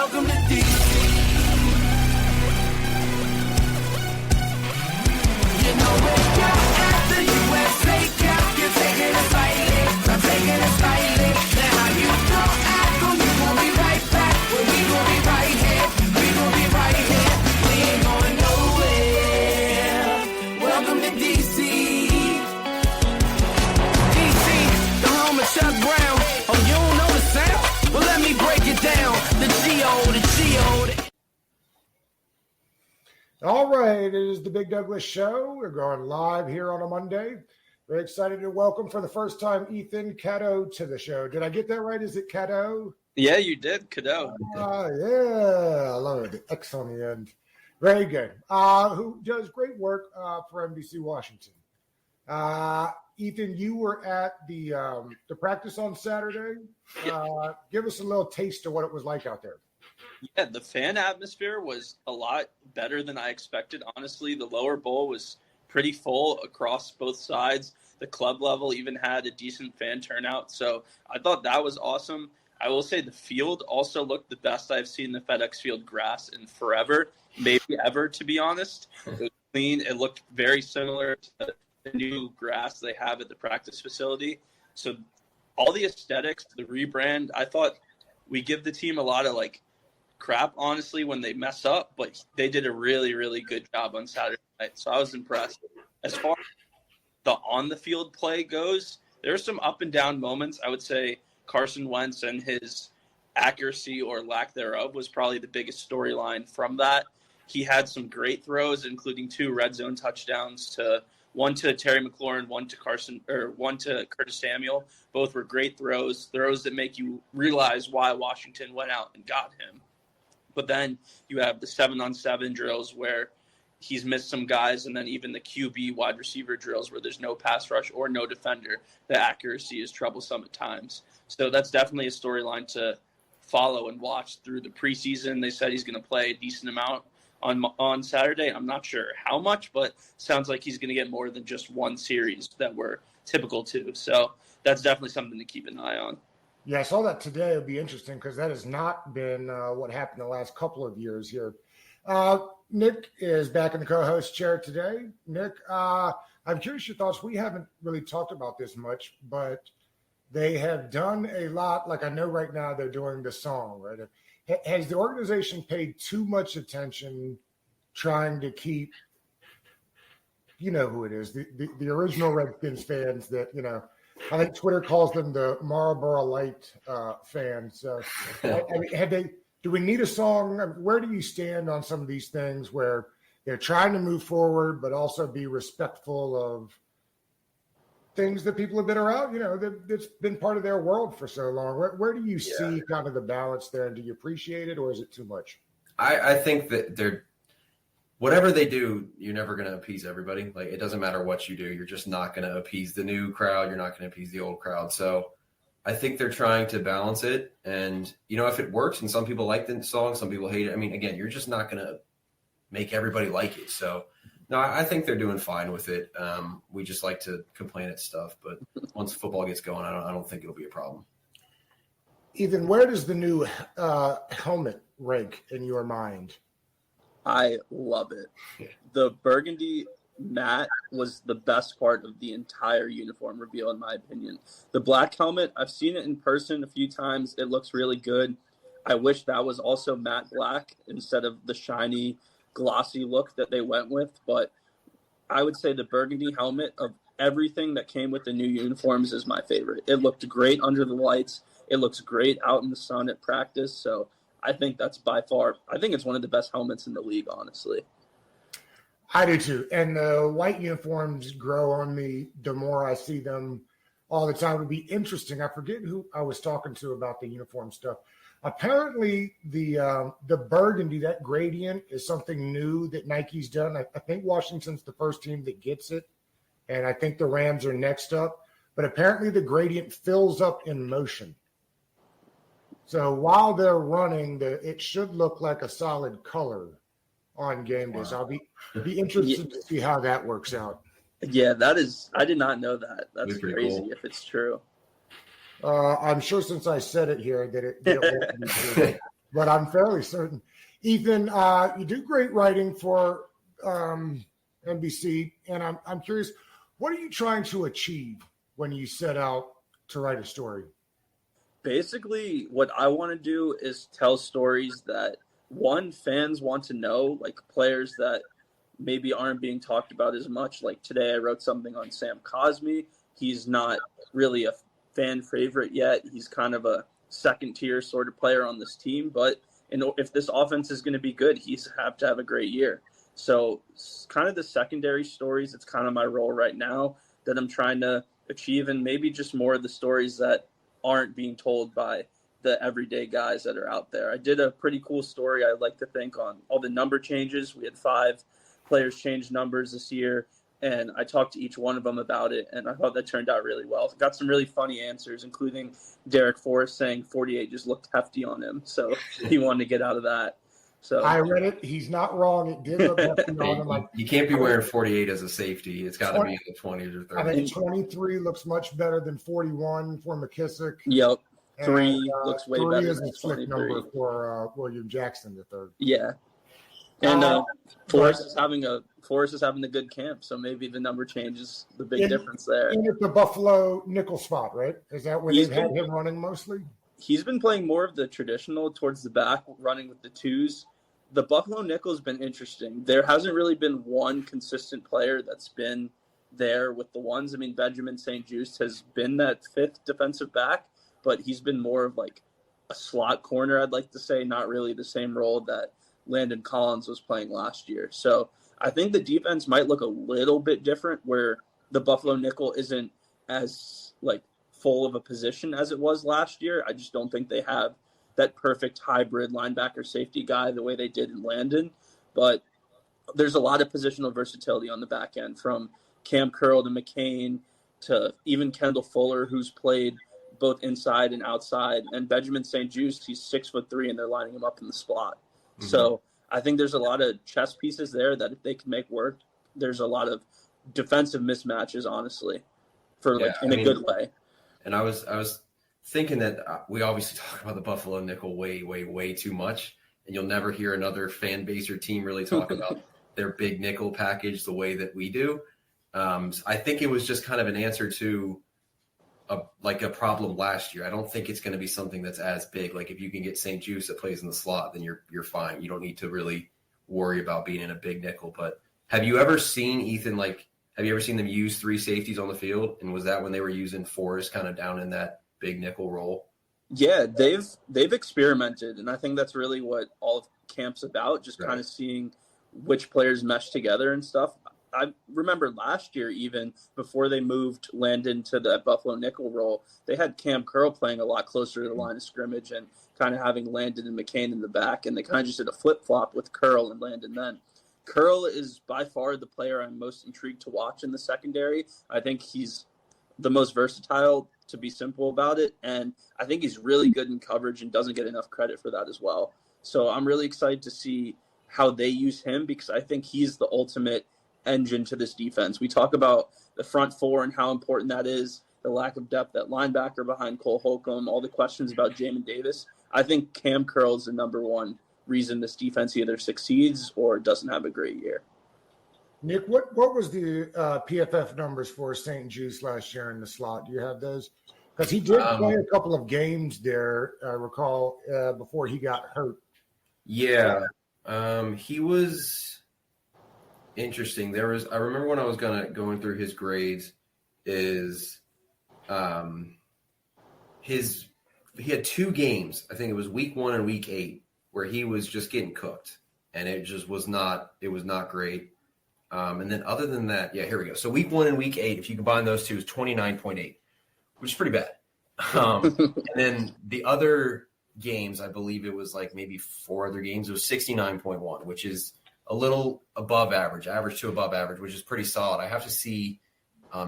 Welcome to DC. You know we're at the USA Cup. You're taking it slightly, I'm taking it slightly. Now how you don't act on you won't be right back. Well, we gon' be right here, we gon' be right here. We ain't going nowhere. Welcome to DC. DC, the home of Chuck Brown. Oh, you don't know the sound? Well, let me break it down. The G.O., the G.O., the... All right, it is the Big Douglas Show. We're going live here on a Monday. Very excited to welcome for the first time Ethan Cadeaux to the show. Did I get that right? Is it Cadeaux? Yeah, you did, Cadeaux. Yeah, I love it. The X on the end. Very good. Who does great work for NBC Washington. Ethan, you were at the practice on Saturday. Give us a little taste of what it was like out there. Yeah, the fan atmosphere was a lot better than I expected. Honestly, the lower bowl was pretty full across both sides. The club level even had a decent fan turnout. So I thought that was awesome. I will say the field also looked the best I've seen the FedEx Field grass in forever, maybe ever, to be honest. It was clean. It looked very similar to the new grass they have at the practice facility. So all the aesthetics, the rebrand, I thought we give the team a lot of crap, honestly, when they mess up, but they did a really, really good job on Saturday night. So I was impressed. As far as the on-the-field play goes, there are some up and down moments. I would say Carson Wentz and his accuracy or lack thereof was probably the biggest storyline from that. He had some great throws, including 2 red zone touchdowns, one to Terry McLaurin, one to Curtis Samuel. Both were great throws that make you realize why Washington went out and got him. But then you have the 7-on-7 drills where he's missed some guys, and then even the QB wide receiver drills where there's no pass rush or no defender. The accuracy is troublesome at times. So that's definitely a storyline to follow and watch through the preseason. They said he's going to play a decent amount on Saturday. I'm not sure how much, but sounds like he's going to get more than just one series that we're typical to. So that's definitely something to keep an eye on. Yeah, I saw that today. It would be interesting because that has not been what happened the last couple of years here. Nick is back in the co-host chair today. Nick, I'm curious your thoughts. We haven't really talked about this much, but they have done a lot. Like I know right now they're doing the song, right? Has the organization paid too much attention trying to keep, you know who it is, the original Redskins fans that, I think Twitter calls them the Marlboro Light fans. I mean, do we need a song? Where do you stand on some of these things where they're trying to move forward, but also be respectful of things that people have been around, that's been part of their world for so long? Where do you see kind of the balance there? And do you appreciate it, or is it too much? I think that whatever they do, you're never going to appease everybody. Like, it doesn't matter what you do. You're just not going to appease the new crowd. You're not going to appease the old crowd. So I think they're trying to balance it. And, if it works, and some people like the song, some people hate it. I mean, again, you're just not going to make everybody like it. So, no, I think they're doing fine with it. We just like to complain at stuff. But once football gets going, I don't think it'll be a problem. Ethan, where does the new helmet rank in your mind? I love it. Yeah. The burgundy matte was the best part of the entire uniform reveal, in my opinion. The black helmet, I've seen it in person a few times. It looks really good. I wish that was also matte black instead of the shiny, glossy look that they went with. But I would say the burgundy helmet of everything that came with the new uniforms is my favorite. It looked great under the lights. It looks great out in the sun at practice. So I think that's by far, I think it's one of the best helmets in the league, honestly. I do too. And the white uniforms grow on me the more I see them all the time. It would be interesting. I forget who I was talking to about the uniform stuff. Apparently the burgundy, that gradient, is something new that Nike's done. I think Washington's the first team that gets it, and I think the Rams are next up. But apparently the gradient fills up in motion. So while they're running, it should look like a solid color on game day. So I'll be interested to see how that works out. Yeah, I did not know that. That's crazy cool. If it's true. I'm sure since I said it here that it won't be true. but I'm fairly certain. Ethan, you do great writing for NBC, and I'm curious, what are you trying to achieve when you set out to write a story? Basically, what I want to do is tell stories that, one, fans want to know, like players that maybe aren't being talked about as much. Like today, I wrote something on Sam Cosmi. He's not really a fan favorite yet. He's kind of a second tier sort of player on this team, but if this offense is going to be good, he's have to have a great year. So kind of the secondary stories, it's kind of my role right now that I'm trying to achieve, and maybe just more of the stories that aren't being told by the everyday guys that are out there. I did a pretty cool story, I like to think, on all the number changes. We had 5 players change numbers this year, and I talked to each one of them about it, and I thought that turned out really well. Got some really funny answers, including Derek Forrest saying 48 just looked hefty on him, so he wanted to get out of that. So I read it. He's not wrong. It did look hefty on him. Like, you can't be wearing 48 as a safety. It's got to be in the 20s or 30s. I think 23 looks much better than 41 for McKissick. Yep. And, 3 looks way 3 better is than a slick 23. number for William Jackson III. Yeah. And Forrest is having a good camp, so maybe the number change is the big difference there. And at the Buffalo nickel spot, right? Is that where they've had him running mostly? He's been playing more of the traditional towards the back, running with the 2s. The Buffalo nickel's been interesting. There hasn't really been one consistent player that's been there with the 1s. I mean, Benjamin St. Juste has been that 5th defensive back, but he's been more of like a slot corner, I'd like to say, not really the same role that Landon Collins was playing last year. So I think the defense might look a little bit different, where the Buffalo nickel isn't as like full of a position as it was last year. I just don't think they have that perfect hybrid linebacker safety guy the way they did in Landon. But there's a lot of positional versatility on the back end, from Cam Curl to McCain to even Kendall Fuller, who's played both inside and outside. And Benjamin St. Juste, he's 6'3", and they're lining him up in the slot. Mm-hmm. So I think there's a lot of chess pieces there that if they can make work, there's a lot of defensive mismatches, honestly, for a good way. And I was thinking that we obviously talk about the Buffalo nickel way, way, way too much, and you'll never hear another fan base or team really talk about their big nickel package the way that we do. I think it was just kind of an answer to a problem last year. I don't think it's going to be something that's as big. Like if you can get St. Juste that plays in the slot, then you're fine. You don't need to really worry about being in a big nickel. But have you ever seen, Ethan, have you ever seen them use 3 safeties on the field? And was that when they were using Forrest kind of down in that big nickel role? Yeah, they've experimented, and I think that's really what all of camp's about, just kind of seeing which players mesh together and stuff. I remember last year, even before they moved Landon to the Buffalo nickel role, they had Cam Curl playing a lot closer to the line of scrimmage and kind of having Landon and McCain in the back, and they kind of just did a flip-flop with Curl and Landon then. Curl is by far the player I'm most intrigued to watch in the secondary. I think he's the most versatile, to be simple about it, and I think he's really good in coverage and doesn't get enough credit for that as well. So I'm really excited to see how they use him, because I think he's the ultimate engine to this defense. We talk about the front 4 and how important that is, the lack of depth at linebacker behind Cole Holcomb, all the questions about Jamin Davis. I think Cam Curl is the number one reason this defense either succeeds or doesn't have a great year. Nick, what was the PFF numbers for St. Juste last year in the slot? Do you have those? Because he did play a couple of games there, I recall, before he got hurt. Yeah. He was interesting. I remember when I was going through his grades, he had 2 games. I think it was week 1 and week 8 where he was just getting cooked, and it was not great. And then other than that, here we go. So week 1 and week 8, if you combine those two, is 29.8, which is pretty bad. And then the other games, I believe it was like maybe 4 other games, it was 69.1, which is a little above average to above average, which is pretty solid. I have to see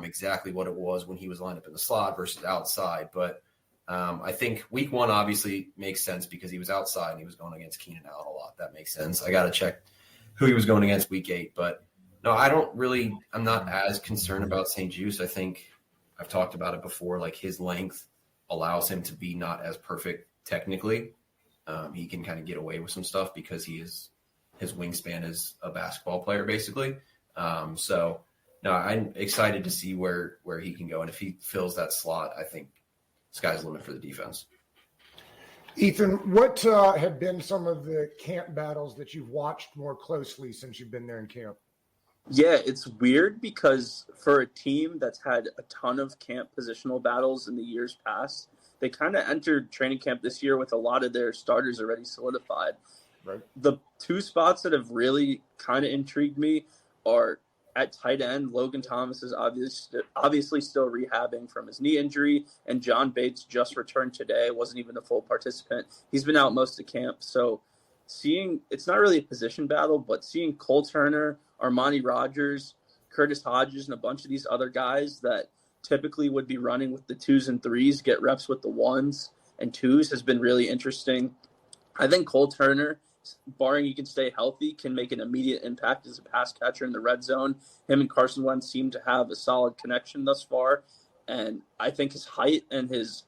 exactly what it was when he was lined up in the slot versus outside. But I think week 1 obviously makes sense because he was outside and he was going against Keenan Allen a lot. That makes sense. I got to check who he was going against week 8. But no, I'm not as concerned about St. Juste. I think I've talked about it before. Like his length allows him to be not as perfect technically. he can kind of get away with some stuff because his wingspan is a basketball player basically. So no, I'm excited to see where he can go. And if he fills that slot, I think sky's the limit for the defense. Ethan, what have been some of the camp battles that you've watched more closely since you've been there in camp? Yeah, it's weird because for a team that's had a ton of camp positional battles in the years past, they kind of entered training camp this year with a lot of their starters already solidified. Right. The two spots that have really kind of intrigued me are at tight end. Logan Thomas is obviously still rehabbing from his knee injury, and John Bates just returned today, wasn't even a full participant. He's been out most of camp. So it's not really a position battle, but seeing Cole Turner, Armani Rogers, Curtis Hodges, and a bunch of these other guys that typically would be running with the 2s and 3s get reps with the 1s and 2s has been really interesting. I think Cole Turner, barring he can stay healthy, can make an immediate impact as a pass catcher in the red zone. Him and Carson Wentz seem to have a solid connection thus far, and I think his height and his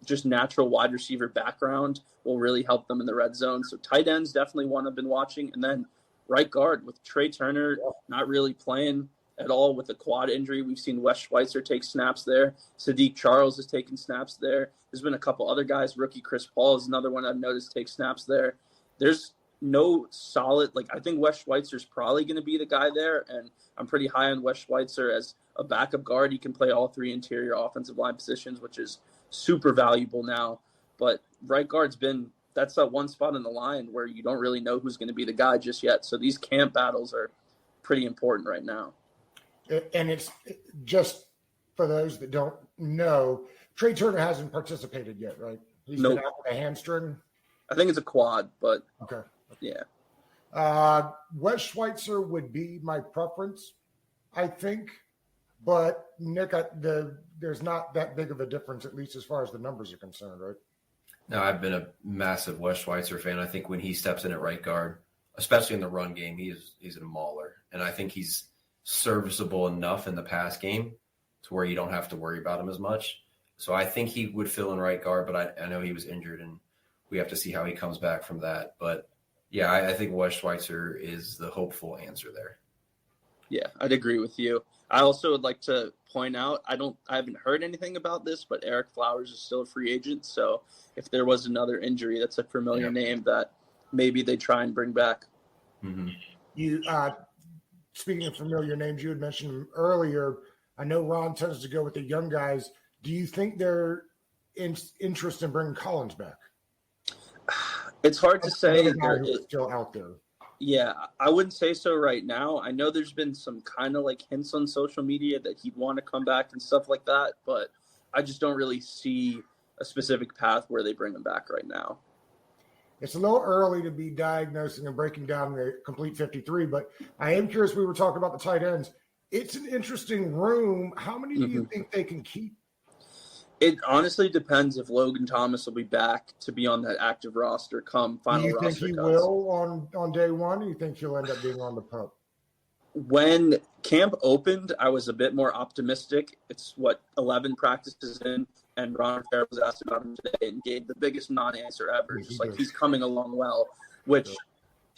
just natural wide receiver background will really help them in the red zone. So tight end's definitely one I've been watching, and then right guard with Trey Turner not really playing at all with a quad injury. We've seen Wes Schweitzer take snaps there. Sadiq Charles has taken snaps there. There's been a couple other guys. Rookie Chris Paul is another one I've noticed take snaps there. There's no solid, I think Wes Schweitzer's probably going to be the guy there, and I'm pretty high on Wes Schweitzer as a backup guard. He can play all three interior offensive line positions, which is super valuable now. But right guard's that's that one spot in the line where you don't really know who's going to be the guy just yet. So these camp battles are pretty important right now. And it's just for those that don't know, Trey Turner hasn't participated yet, right? He's been out with a hamstring. I think it's a quad, but okay. Yeah. Wes Schweitzer would be my preference, I think. But Nick, there's not that big of a difference, at least as far as the numbers are concerned, right? No, I've been a massive Wes Schweitzer fan. I think when he steps in at right guard, especially in the run game, he's a mauler. And I think he's serviceable enough in the pass game to where you don't have to worry about him as much. So I think he would fill in right guard, but I know he was injured, and we have to see how he comes back from that. But, yeah, I think Wes Schweitzer is the hopeful answer there. Yeah, I'd agree with you. I also would like to point out, I haven't heard anything about this, but Eric Flowers is still a free agent. So if there was another injury, that's a familiar name that maybe they try and bring back. Mm-hmm. You, speaking of familiar names, you had mentioned them earlier. I know Ron tends to go with the young guys. Do you think they're interest in bringing Collins back? It's hard to say. Who's still out there. Yeah, I wouldn't say so right now. I know there's been some kind of hints on social media that he'd want to come back and stuff like that, but I just don't really see a specific path where they bring him back right now. It's a little early to be diagnosing and breaking down the complete 53, but I am curious. We were talking about the tight ends. It's an interesting room. How many do you think they can keep? It honestly depends if Logan Thomas will be back to be on that active roster come final roster. Do you think he will on day one, or do you think he'll end up being on the pup? When camp opened, I was a bit more optimistic. It's 11 practices in, and Ron Rivera was asked about him today and gave the biggest non-answer ever. Just he's coming along well, which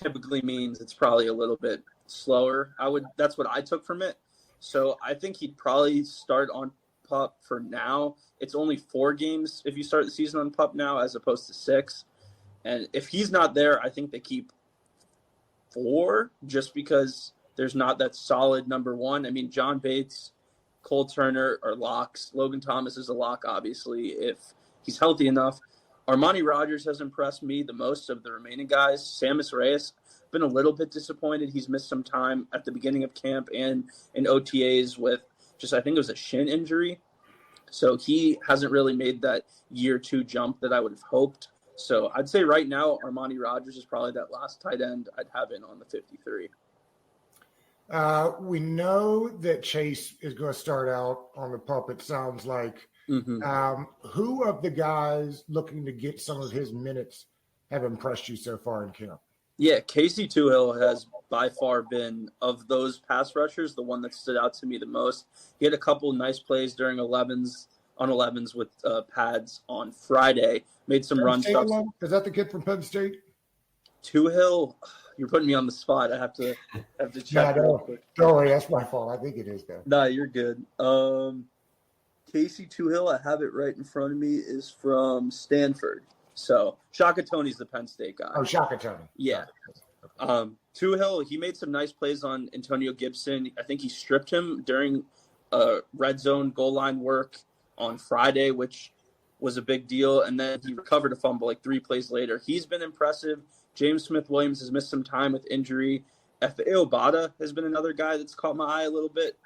typically means it's probably a little bit slower. That's what I took from it. So I think he'd probably start on pup for now. It's only 4 games if you start the season on pup now as opposed to 6. And if he's not there, I think they keep 4 just because there's not that solid number 1. I mean, John Bates, Cole Turner are locks. Logan Thomas is a lock, obviously, if he's healthy enough. Armani Rogers has impressed me the most of the remaining guys. Sammis Reyes, been a little bit disappointed. He's missed some time at the beginning of camp and in OTAs with I think it was a shin injury. So he hasn't really made that year 2 jump that I would have hoped. So I'd say right now, Armani Rogers is probably that last tight end I'd have in on the 53. We know that Chase is going to start out on the pup, it sounds like. Who of the guys looking to get some of his minutes have impressed you so far in camp? Yeah, Casey Tuhill has by far been, of those pass rushers, the one that stood out to me the most. He had a couple nice plays during 11s on 11s with pads on Friday. Made some run stuff. Is that the kid from Penn State? Toohill, you're putting me on the spot. I have to check. Don't worry, that's my fault. I think it is though. Nah, you're good. Casey Toohill, I have it right in front of me, is from Stanford. So Shaka Tony's the Penn State guy. Oh, Shaka Tony. Yeah. Toohill, he made some nice plays on Antonio Gibson. I think he stripped him during red zone goal line work on Friday, which was a big deal. And then he recovered a fumble like 3 plays later. He's been impressive. James Smith-Williams has missed some time with injury. F.A. Obata has been another guy that's caught my eye a little bit.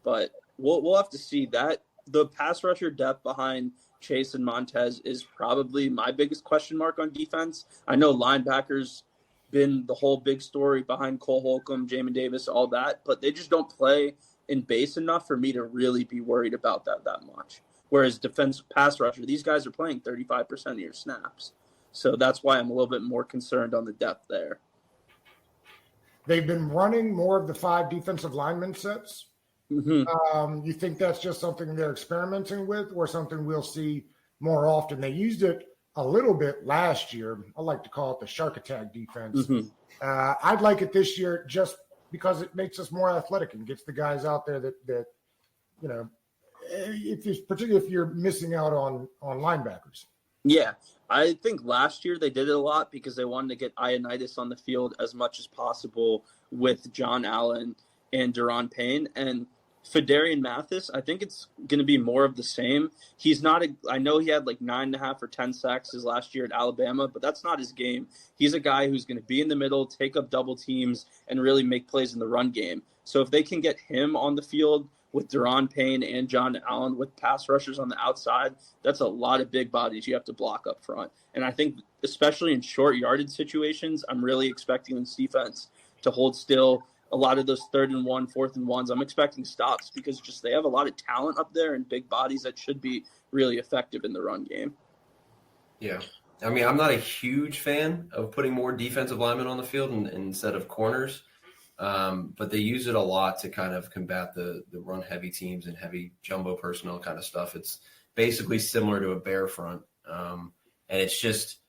But we'll have to see that. The pass rusher depth behind Chase and Montez is probably my biggest question mark on defense. I know linebackers been the whole big story behind Cole Holcomb, Jamin Davis, all that, but they just don't play in base enough for me to really be worried about that much. Whereas defense pass rusher, these guys are playing 35% of your snaps. So that's why I'm a little bit more concerned on the depth there. They've been running more of the 5 defensive lineman sets. Mm-hmm. You think that's just something they're experimenting with or something we'll see more often? They used it a little bit last year. I like to call it the shark attack defense. Mm-hmm. I'd like it this year just because it makes us more athletic and gets the guys out there that you know, particularly if you're missing out on linebackers. Yeah, I think last year they did it a lot because they wanted to get Ioannidis on the field as much as possible with John Allen and Deron Payne. And Fedarian Mathis, I think it's going to be more of the same. He's not I know he had like 9.5 or 10 sacks his last year at Alabama, but that's not his game. He's a guy who's going to be in the middle, take up double teams, and really make plays in the run game. So if they can get him on the field with Deron Payne and John Allen with pass rushers on the outside, that's a lot of big bodies you have to block up front. And I think especially in short yardage situations, I'm really expecting this defense to hold still. A lot of those 3rd and 1, 4th and 1s, I'm expecting stops because just they have a lot of talent up there and big bodies that should be really effective in the run game. Yeah. I mean, I'm not a huge fan of putting more defensive linemen on the field instead of corners, but they use it a lot to kind of combat the run-heavy teams and heavy jumbo personnel kind of stuff. It's basically similar to a bear front, and it's just –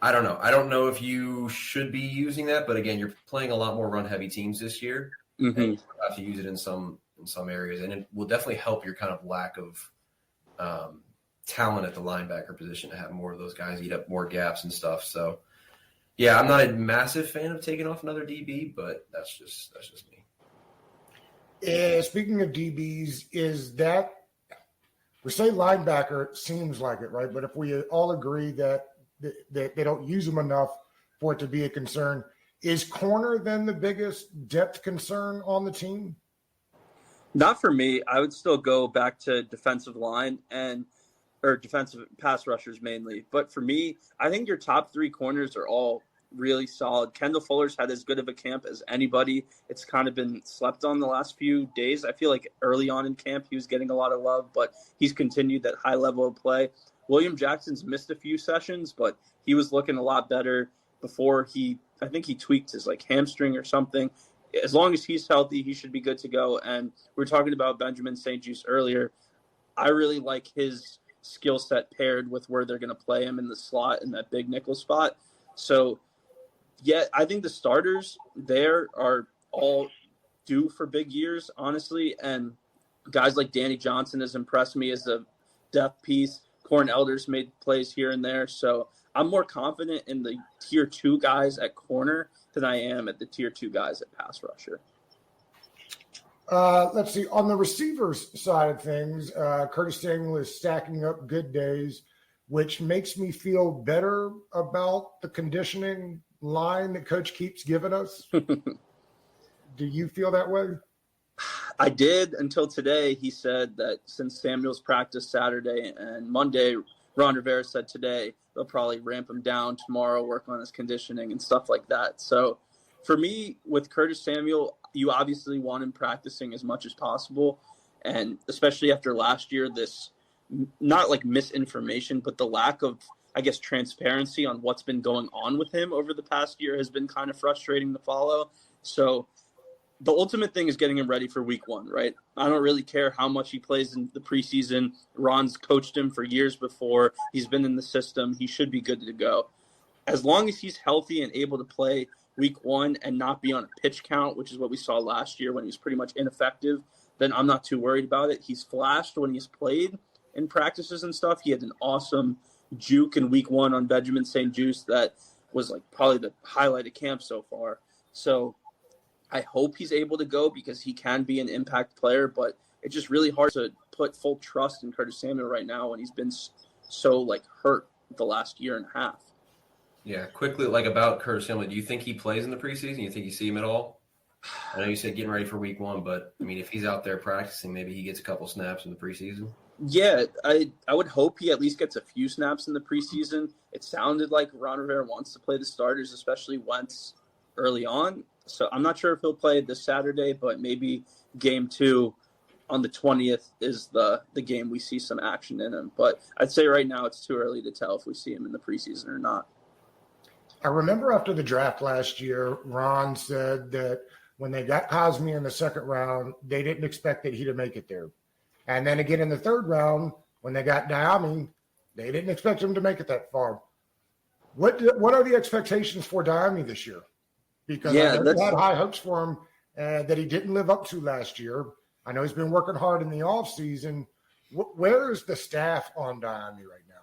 I don't know. I don't know if you should be using that, but again, you're playing a lot more run-heavy teams this year, Mm-hmm. and you have to use it in some areas, and it will definitely help your kind of lack of talent at the linebacker position to have more of those guys eat up more gaps and stuff. So, yeah, I'm not a massive fan of taking off another DB, but that's just me. Speaking of DBs, is that we say linebacker seems like it, right? But if we all agree that they don't use them enough for it to be a concern, is corner then the biggest depth concern on the team? Not for me. I would still go back to defensive line or defensive pass rushers mainly. But for me, I think your top 3 corners are all really solid. Kendall Fuller's had as good of a camp as anybody. It's kind of been slept on the last few days. I feel like early on in camp he was getting a lot of love, but he's continued that high level of play. William Jackson's missed a few sessions, but he was looking a lot better before I think he tweaked his like hamstring or something. As long as he's healthy, he should be good to go. And we were talking about Benjamin St. Juste earlier. I really like his skill set paired with where they're going to play him in the slot in that big nickel spot. So, yeah, I think the starters there are all due for big years, honestly. And guys like Danny Johnson has impressed me as a depth piece. Corn Elders made plays here and there. So I'm more confident in the tier 2 guys at corner than I am at the tier 2 guys at pass rusher. Let's see. On the receivers side of things, Curtis Samuel is stacking up good days, which makes me feel better about the conditioning line that Coach keeps giving us. Do you feel that way? I did until today. He said that since Samuel's practiced Saturday and Monday, Ron Rivera said today they'll probably ramp him down tomorrow, work on his conditioning and stuff like that. So for me, with Curtis Samuel, you obviously want him practicing as much as possible. And especially after last year, this not like misinformation, but the lack of, I guess, transparency on what's been going on with him over the past year has been kind of frustrating to follow. So the ultimate thing is getting him ready for week 1, right? I don't really care how much he plays in the preseason. Ron's coached him for years before. He's been in the system. He should be good to go. As long as he's healthy and able to play week 1 and not be on a pitch count, which is what we saw last year when he was pretty much ineffective, then I'm not too worried about it. He's flashed when he's played in practices and stuff. He had an awesome juke in week 1 on Benjamin St. Juste that was like probably the highlight of camp so far. So I hope he's able to go because he can be an impact player, but it's just really hard to put full trust in Curtis Samuel right now when he's been so like hurt the last year and a half. Yeah, quickly, like about Curtis Samuel, do you think he plays in the preseason? You think you see him at all? I know you said getting ready for week 1, but I mean, if he's out there practicing, maybe he gets a couple snaps in the preseason. Yeah, I would hope he at least gets a few snaps in the preseason. It sounded like Ron Rivera wants to play the starters, especially Wentz early on. So I'm not sure if he'll play this Saturday, but maybe game 2 on the 20th is the game we see some action in him. But I'd say right now it's too early to tell if we see him in the preseason or not. I remember after the draft last year, Ron said that when they got Cosme in the second round, they didn't expect that he'd make it there. And then again in the third round, when they got Diami, they didn't expect him to make it that far. What are the expectations for Diami this year? Because I know they had high hopes for him that he didn't live up to last year. I know he's been working hard in the offseason. Where is the staff on Diami right now?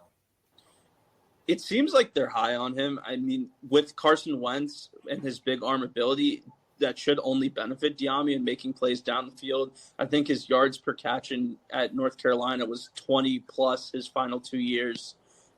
It seems like they're high on him. I mean, with Carson Wentz and his big arm ability, that should only benefit Diami in making plays down the field. I think his yards per catch at North Carolina was 20 plus his final 2 years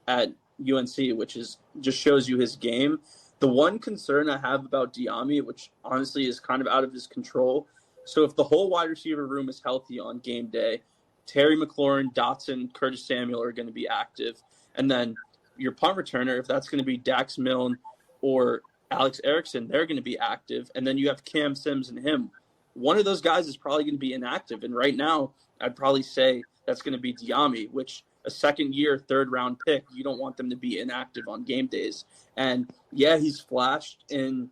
at UNC, which just shows you his game. The one concern I have about Diami, which honestly is kind of out of his control, so if the whole wide receiver room is healthy on game day, Terry McLaurin, Dotson, Curtis Samuel are going to be active. And then your punt returner, if that's going to be Dax Milne or Alex Erickson, they're going to be active. And then you have Cam Sims and him. One of those guys is probably going to be inactive. And right now, I'd probably say that's going to be Diami, which a second-year, third-round pick, you don't want them to be inactive on game days. And, yeah, he's flashed in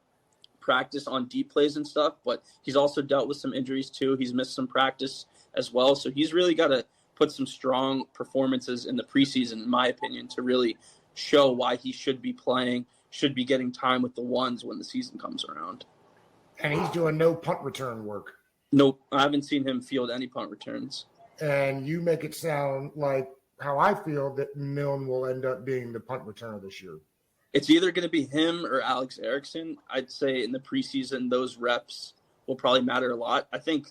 practice on deep plays and stuff, but he's also dealt with some injuries too. He's missed some practice as well. So he's really got to put some strong performances in the preseason, in my opinion, to really show why he should be playing, should be getting time with the ones when the season comes around. And he's doing no punt return work. Nope, I haven't seen him field any punt returns. And you make it sound like how I feel that Milne will end up being the punt returner this year. It's either going to be him or Alex Erickson. I'd say in the preseason, those reps will probably matter a lot. I think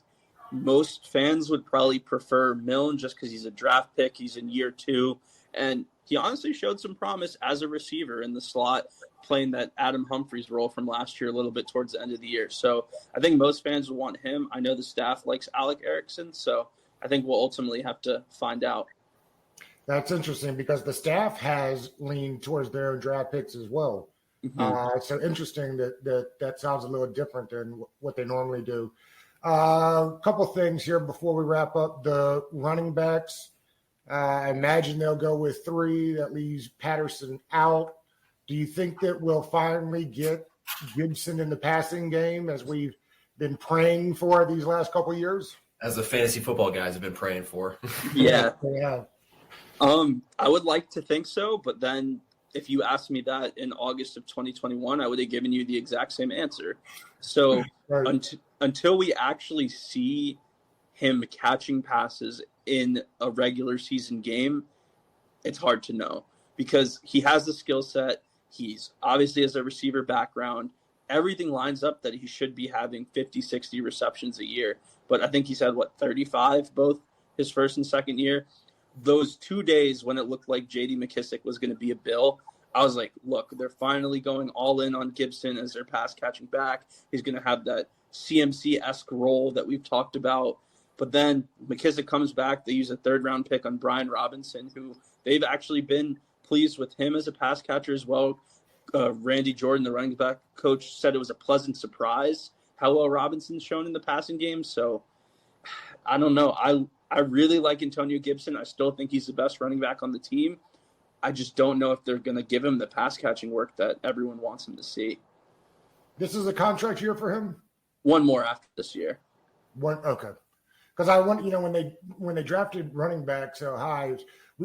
most fans would probably prefer Milne just because he's a draft pick. He's in year 2. And he honestly showed some promise as a receiver in the slot, playing that Adam Humphries role from last year a little bit towards the end of the year. So I think most fans will want him. I know the staff likes Alec Erickson, so I think we'll ultimately have to find out. That's interesting because the staff has leaned towards their own draft picks as well. Mm-hmm. So interesting that sounds a little different than what they normally do. A couple things here before we wrap up. The running backs, I imagine they'll go with 3. That leaves Patterson out. Do you think that we'll finally get Gibson in the passing game as we've been praying for these last couple of years? As the fantasy football guys have been praying for. Yeah. Yeah. I would like to think so, but then if you asked me that in August of 2021, I would have given you the exact same answer. So right. Until we actually see him catching passes in a regular season game, it's hard to know because he has the skill set. He's obviously has a receiver background. Everything lines up that he should be having 50, 60 receptions a year. But I think he's had, 35 both his first and second year. Those 2 days when it looked like J.D. McKissick was going to be a Bill, I was like, look, they're finally going all in on Gibson as their pass-catching back. He's going to have that CMC-esque role that we've talked about. But then McKissick comes back. They use a third-round pick on Brian Robinson, who they've actually been pleased with him as a pass catcher as well. Randy Jordan, the running back coach, said it was a pleasant surprise how well Robinson's shown in the passing game. So I don't know. I really like Antonio Gibson. I still think he's the best running back on the team. I just don't know if they're going to give him the pass catching work that everyone wants him to see. This is a contract year for him? One more after this year. Okay. Because I want, when they drafted running back so high,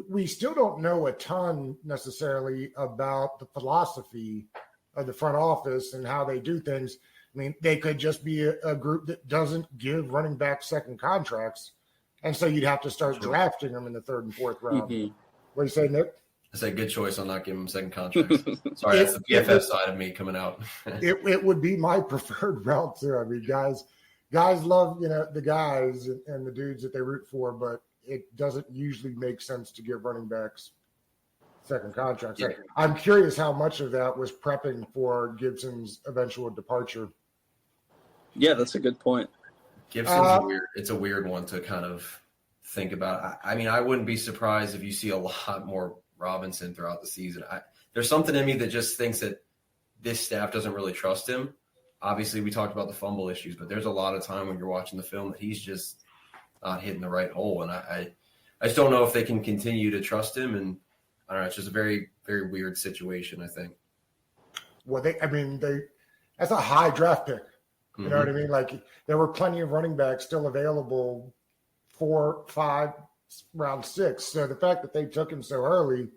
we still don't know a ton necessarily about the philosophy of the front office and how they do things. I mean, they could just be a group that doesn't give running back second contracts, and so you'd have to start drafting them in the third and fourth round. Mm-hmm. What do you say, Nick? I say good choice on not giving him second contracts. Sorry, that's the PFF side of me coming out. it would be my preferred route too. I mean, guys love the guys and the dudes that they root for, but it doesn't usually make sense to give running backs second contracts. Yeah. I'm curious how much of that was prepping for Gibson's eventual departure. Yeah, that's a good point. Gibson's weird. It's a weird one to kind of think about. I mean, I wouldn't be surprised if you see a lot more Robinson throughout the season. There's something in me that just thinks that this staff doesn't really trust him. Obviously, we talked about the fumble issues, but there's a lot of time when you're watching the film that he's just not hitting the right hole. And I just don't know if they can continue to trust him. And I don't know. It's just a very, very weird situation, I think. Well, that's a high draft pick. You know what I mean? Like, there were plenty of running backs still available 4, 5, round 6. So the fact that they took him so early,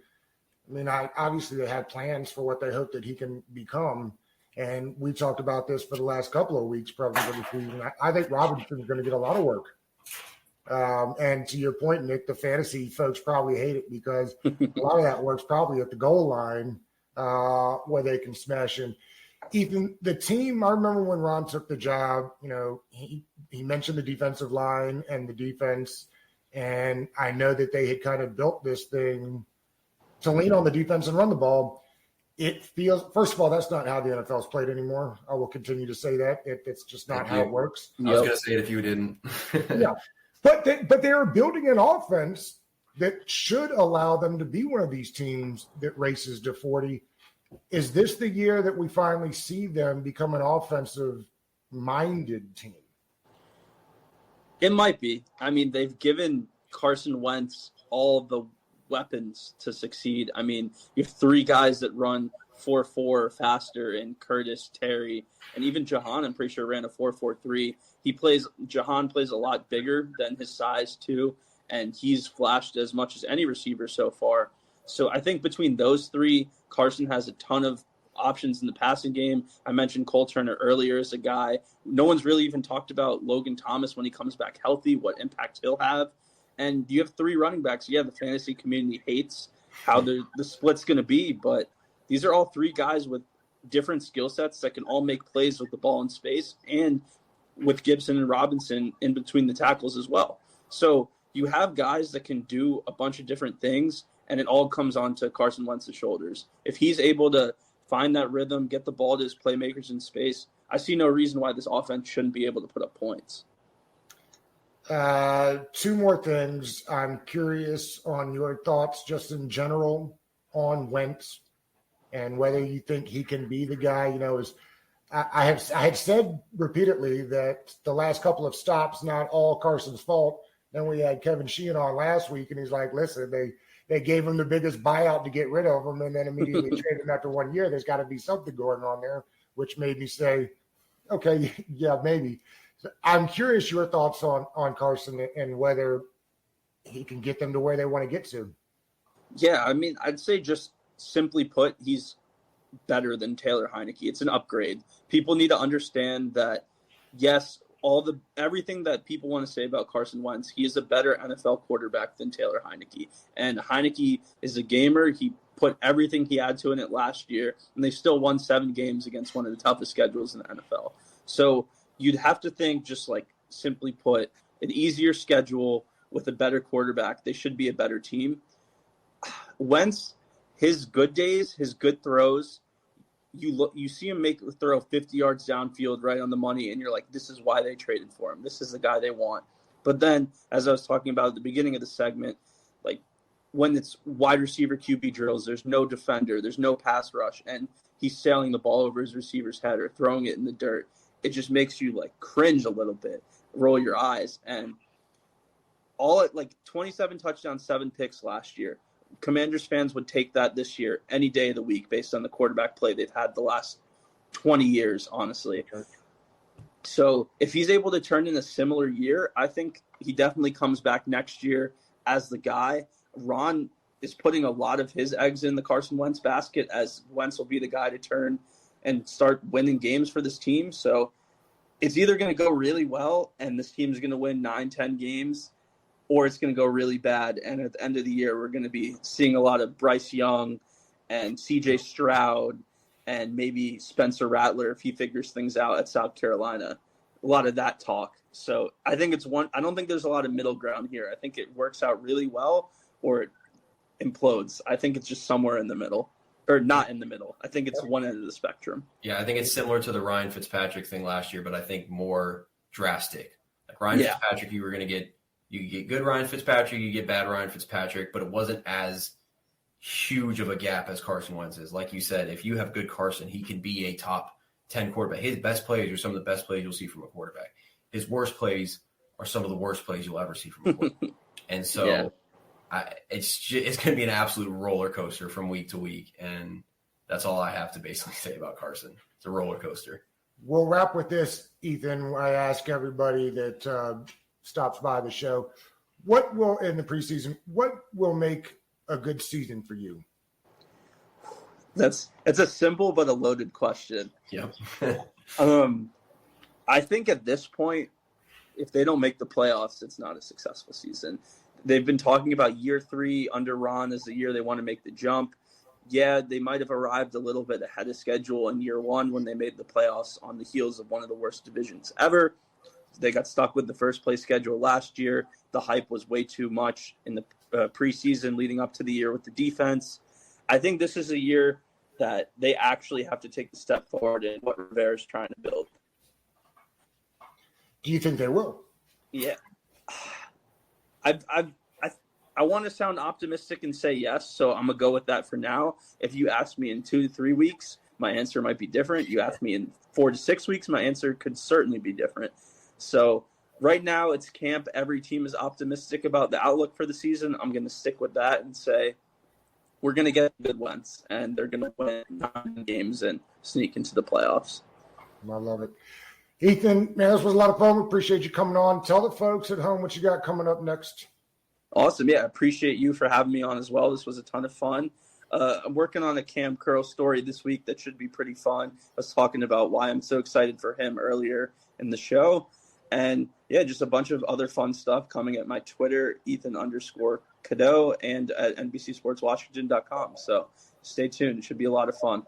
I mean, obviously they had plans for what they hope that he can become. And we talked about this for the last couple of weeks, probably for the season. I think Robinson's going to get a lot of work. And to your point, Nick, the fantasy folks probably hate it because a lot of that work's probably at the goal line where they can smash him. Even the team, I remember when Ron took the job, he mentioned the defensive line and the defense. And I know that they had kind of built this thing to lean on the defense and run the ball. It feels, first of all, that's not how the NFL is played anymore. I will continue to say that. It's just not how it works. I was going to say it if you didn't. Yeah. But they are building an offense that should allow them to be one of these teams that races to 40. Is this the year that we finally see them become an offensive-minded team? It might be. I mean, they've given Carson Wentz all the weapons to succeed. I mean, you have 3 guys that run 4.4 or faster in Curtis, Terry, and even Jahan, I'm pretty sure, ran a 4.43. Jahan plays a lot bigger than his size, too, and he's flashed as much as any receiver so far. So I think between those 3, Carson has a ton of options in the passing game. I mentioned Cole Turner earlier as a guy. No one's really even talked about Logan Thomas when he comes back healthy, what impact he'll have. And you have 3 running backs. Yeah, the fantasy community hates how the split's going to be, but these are all 3 guys with different skill sets that can all make plays with the ball in space and with Gibson and Robinson in between the tackles as well. So you have guys that can do a bunch of different things, and it all comes onto Carson Wentz's shoulders. If he's able to find that rhythm, get the ball to his playmakers in space, I see no reason why this offense shouldn't be able to put up points. 2 more things. I'm curious on your thoughts just in general on Wentz and whether you think he can be the guy. I had said repeatedly that the last couple of stops, not all Carson's fault. Then we had Kevin Sheehan on last week, and he's like, listen, they gave him the biggest buyout to get rid of him and then immediately traded him after 1 year. There's got to be something going on there, which made me say, okay, yeah, maybe. So I'm curious your thoughts on Carson and whether he can get them to where they want to get to. Yeah, I mean, I'd say just simply put, he's better than Taylor Heineke. It's an upgrade. People need to understand that, yes, everything that people want to say about Carson Wentz, he is a better NFL quarterback than Taylor Heineke. And Heineke is a gamer. He put everything he had to in it last year, and they still won 7 games against one of the toughest schedules in the NFL. So you'd have to think, just like simply put, an easier schedule with a better quarterback. They should be a better team. Wentz, his good days, his good throws, you see him make a throw 50 yards downfield right on the money, and you're like, this is why they traded for him. This is the guy they want. But then, as I was talking about at the beginning of the segment, like when it's wide receiver QB drills, there's no defender, there's no pass rush, and he's sailing the ball over his receiver's head or throwing it in the dirt. It just makes you like cringe a little bit, roll your eyes. And all at like 27 touchdowns, 7 picks last year. Commanders fans would take that this year any day of the week based on the quarterback play they've had the last 20 years, honestly. So if he's able to turn in a similar year, I think he definitely comes back next year as the guy. Ron is putting a lot of his eggs in the Carson Wentz basket, as Wentz will be the guy to turn and start winning games for this team. So it's either going to go really well and this team's going to win 9-10 games, or it's going to go really bad. And at the end of the year, we're going to be seeing a lot of Bryce Young and CJ Stroud and maybe Spencer Rattler if he figures things out at South Carolina. A lot of that talk. So I think I don't think there's a lot of middle ground here. I think it works out really well or it implodes. I think it's just somewhere in the middle, or not in the middle. I think it's one end of the spectrum. Yeah, I think it's similar to the Ryan Fitzpatrick thing last year, but I think more drastic. Like Ryan Fitzpatrick, you get good Ryan Fitzpatrick, you get bad Ryan Fitzpatrick, but it wasn't as huge of a gap as Carson Wentz is. Like you said, if you have good Carson, he can be a top 10 quarterback. His best plays are some of the best plays you'll see from a quarterback. His worst plays are some of the worst plays you'll ever see from a quarterback. And so it's going to be an absolute roller coaster from week to week. And that's all I have to basically say about Carson. It's a roller coaster. We'll wrap with this, Ethan. I ask everybody that stops by the show, what will make a good season for you? It's a simple but a loaded question. Yep. I think at this point, if they don't make the playoffs, it's not a successful season. They've been talking about year 3 under Ron as the year they want to make the jump. Yeah, they might have arrived a little bit ahead of schedule in year 1 when they made the playoffs on the heels of one of the worst divisions ever. They got stuck with the first place schedule last year. The hype was way too much in the preseason leading up to the year with the defense. I think this is a year that they actually have to take the step forward in what Rivera's trying to build. Do you think they will? Yeah. I want to sound optimistic and say yes, so I'm going to go with that for now. If you ask me in 2 to 3 weeks, my answer might be different. You ask me in 4 to 6 weeks, my answer could certainly be different. So right now it's camp. Every team is optimistic about the outlook for the season. I'm going to stick with that and say we're going to get good Wentz, and they're going to win 9 games and sneak into the playoffs. I love it. Ethan, man, this was a lot of fun. We appreciate you coming on. Tell the folks at home what you got coming up next. Awesome. Yeah, I appreciate you for having me on as well. This was a ton of fun. I'm working on a Cam Curl story this week that should be pretty fun. I was talking about why I'm so excited for him earlier in the show. And, yeah, just a bunch of other fun stuff coming at my Twitter, Ethan_Cadeaux, and at NBCSportsWashington.com. So stay tuned. It should be a lot of fun.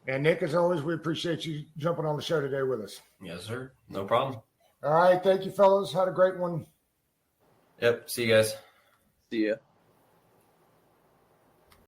And, Nick, as always, we appreciate you jumping on the show today with us. Yes, sir. No problem. All right. Thank you, fellas. Had a great one. Yep. See you guys. See ya.